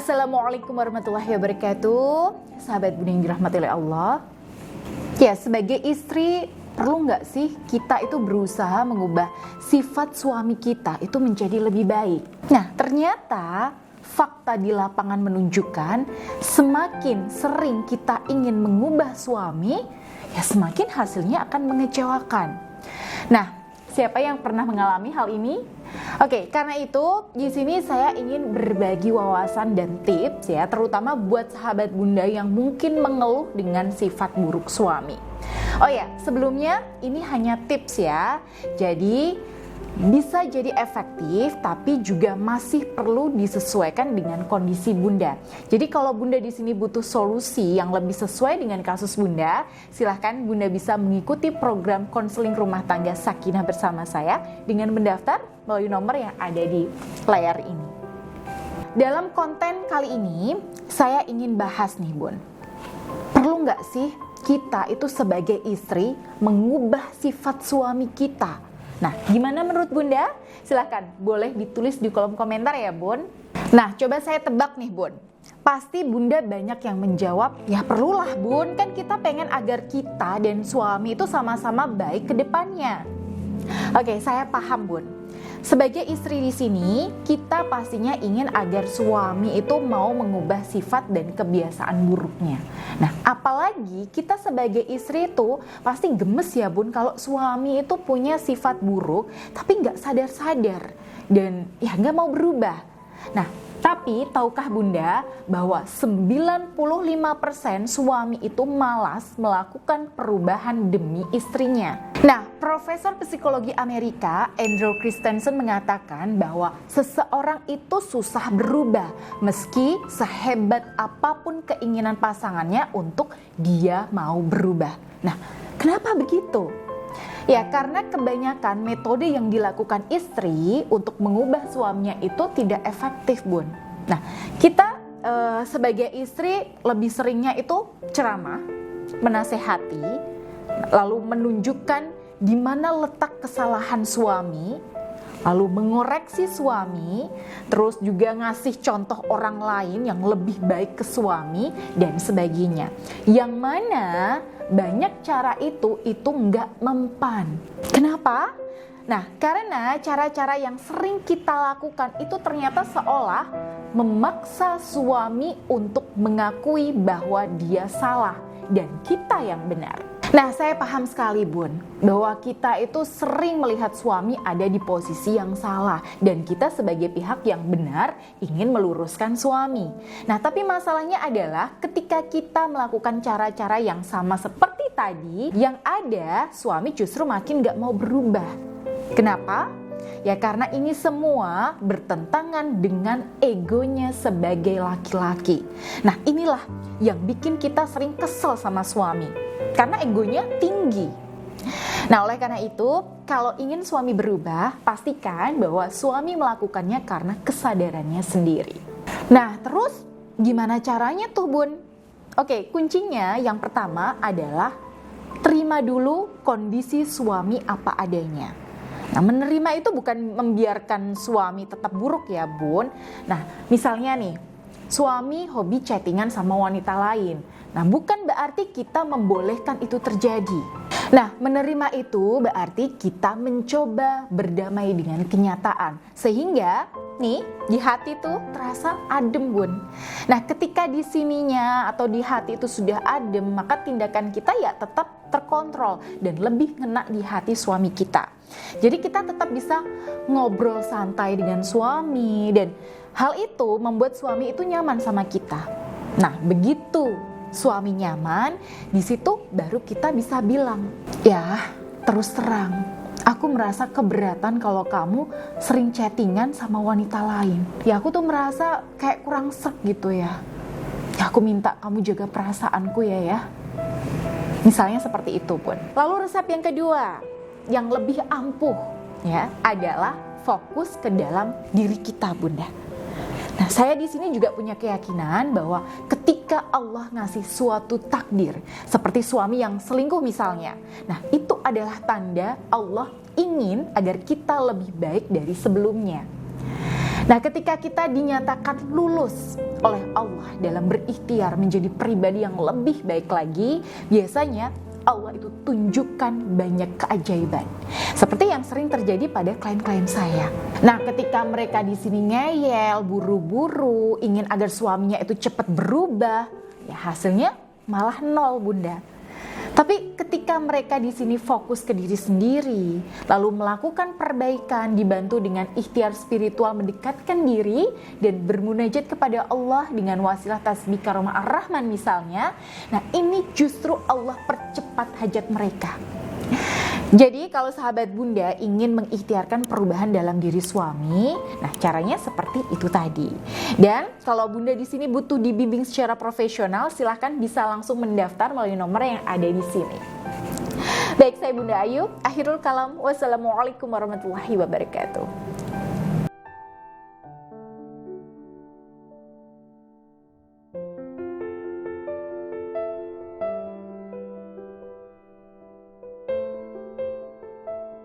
Assalamualaikum warahmatullahi wabarakatuh. Sahabat Bunda yang dirahmati oleh Allah. Ya, sebagai istri perlu nggak sih kita itu berusaha mengubah sifat suami kita itu menjadi lebih baik? Nah, ternyata fakta di lapangan menunjukkan semakin sering kita ingin mengubah suami, ya semakin hasilnya akan mengecewakan. Nah, siapa yang pernah mengalami hal ini? Oke, karena itu di sini saya ingin berbagi wawasan dan tips ya, terutama buat sahabat Bunda yang mungkin mengeluh dengan sifat buruk suami. Oh ya, sebelumnya ini hanya tips ya. Jadi bisa jadi efektif, tapi juga masih perlu disesuaikan dengan kondisi Bunda. Jadi kalau Bunda di sini butuh solusi yang lebih sesuai dengan kasus Bunda, silahkan Bunda bisa mengikuti program konseling rumah tangga Sakinah bersama saya dengan mendaftar melalui nomor yang ada di layar ini. Dalam konten kali ini, saya ingin bahas nih Bun, perlu nggak sih kita itu sebagai istri mengubah sifat suami kita? Nah, gimana menurut Bunda? Silahkan, boleh ditulis di kolom komentar ya Bun. Nah, coba saya tebak nih Bun. Pasti Bunda banyak yang menjawab, ya perlulah Bun, kan kita pengen agar kita dan suami itu sama-sama baik ke depannya. Oke, saya paham Bun. Sebagai istri di sini, kita pastinya ingin agar suami itu mau mengubah sifat dan kebiasaan buruknya. Nah, apalagi kita sebagai istri itu pasti gemes ya Bun kalau suami itu punya sifat buruk tapi nggak sadar-sadar dan ya nggak mau berubah. Nah, tapi tahukah Bunda bahwa 95% suami itu malas melakukan perubahan demi istrinya. Nah, Profesor Psikologi Amerika Andrew Christensen mengatakan bahwa seseorang itu susah berubah meski sehebat apapun keinginan pasangannya untuk dia mau berubah. Nah, kenapa begitu? Ya, karena kebanyakan metode yang dilakukan istri untuk mengubah suaminya itu tidak efektif, Bun. Nah, kita sebagai istri lebih seringnya itu ceramah, menasehati, lalu menunjukkan di mana letak kesalahan suami, lalu mengoreksi suami, terus juga ngasih contoh orang lain yang lebih baik ke suami, dan sebagainya. Yang mana banyak cara itu nggak mempan. Kenapa? Nah, karena cara-cara yang sering kita lakukan itu ternyata seolah memaksa suami untuk mengakui bahwa dia salah dan kita yang benar. Nah, saya paham sekali Bun, bahwa kita itu sering melihat suami ada di posisi yang salah dan kita sebagai pihak yang benar ingin meluruskan suami. Nah, tapi masalahnya adalah ketika kita melakukan cara-cara yang sama seperti tadi, yang ada suami justru makin gak mau berubah. Kenapa? Ya karena ini semua bertentangan dengan egonya sebagai laki-laki. Nah, inilah yang bikin kita sering kesel sama suami. Karena egonya tinggi. Nah, oleh karena itu, kalau ingin suami berubah, pastikan bahwa suami melakukannya karena kesadarannya sendiri. Nah, terus gimana caranya tuh Bun? Oke, kuncinya yang pertama adalah terima dulu kondisi suami apa adanya. Nah, menerima itu bukan membiarkan suami tetap buruk ya Bun. Nah, misalnya nih, suami hobi chattingan sama wanita lain. Nah, bukan berarti kita membolehkan itu terjadi. Nah, menerima itu berarti kita mencoba berdamai dengan kenyataan. Sehingga, nih, di hati tuh terasa adem Bun. Nah, ketika di sininya atau di hati itu sudah adem, maka tindakan kita ya tetap terkontrol dan lebih ngena di hati suami kita. Jadi kita tetap bisa ngobrol santai dengan suami dan hal itu membuat suami itu nyaman sama kita. Nah, begitu suami nyaman, di situ baru kita bisa bilang, ya terus terang, aku merasa keberatan kalau kamu sering chattingan sama wanita lain. Ya aku tuh merasa kayak kurang sreg gitu ya. Ya aku minta kamu jaga perasaanku ya. Misalnya seperti itu Bun. Lalu resep yang kedua, yang lebih ampuh ya, adalah fokus ke dalam diri kita Bunda. Nah, saya di sini juga punya keyakinan bahwa ketika Allah ngasih suatu takdir, seperti suami yang selingkuh misalnya, nah itu adalah tanda Allah ingin agar kita lebih baik dari sebelumnya. Nah, ketika kita dinyatakan lulus oleh Allah dalam berikhtiar menjadi pribadi yang lebih baik lagi, biasanya Allah itu tunjukkan banyak keajaiban. Seperti yang sering terjadi pada klien-klien saya. Nah, ketika mereka di sini ngeyel, buru-buru, ingin agar suaminya itu cepat berubah, ya hasilnya malah nol, Bunda. Tapi ketika mereka di sini fokus ke diri sendiri, lalu melakukan perbaikan dibantu dengan ikhtiar spiritual mendekatkan diri dan bermunajat kepada Allah dengan wasilah tasbih karamah ar-Rahman misalnya, nah ini justru Allah percepat hajat mereka. Jadi kalau sahabat Bunda ingin mengikhtiarkan perubahan dalam diri suami, nah caranya seperti itu tadi. Dan kalau Bunda di sini butuh dibimbing secara profesional, silahkan bisa langsung mendaftar melalui nomor yang ada di sini. Baik, saya Bunda Ayu. Akhirul kalam. Wassalamualaikum warahmatullahi wabarakatuh.